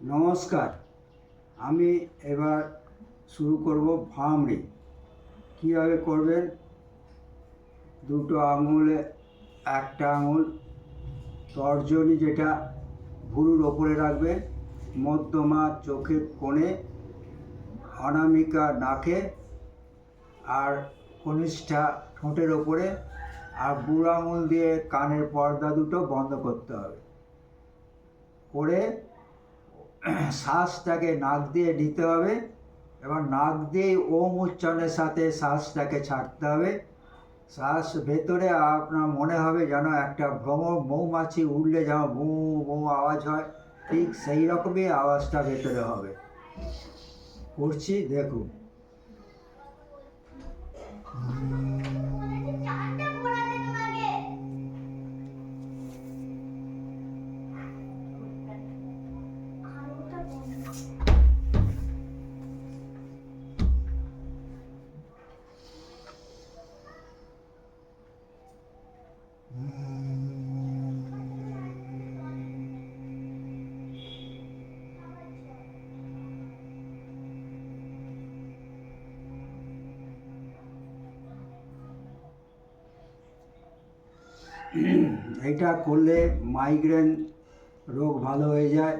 নমস্কার। আমি এবার শুরু করব ভ্রামরি। কীভাবে করবেন? দুটো আঙুলে একটা আঙুল তর্জনী যেটা ভুরুর ওপরে রাখবেন, মধ্যমা চোখের কোণে, অনামিকা নাকে, আর কনিষ্ঠা ঠোঁটের ওপরে, আর বুড়ো আঙুল দিয়ে কানের পর্দা দুটো বন্ধ করতে হবে। করে শ্বাসটাকে নাক দিয়ে নিতে হবে, এবার নাক দিয়ে ওম উচ্চারণের সাথে শ্বাসটাকে ছাড়তে হবে। শ্বাস ভেতরে আপনার মনে হবে যেন একটা ভ্রমর মৌমাছি উড়লে যেমন বু বু আওয়াজ হয়, ঠিক সেই রকমই আওয়াজটা ভেতরে হবে। করছি, দেখুন। এটা করলে মাইগ্রেন রোগ ভালো হয়ে যায়।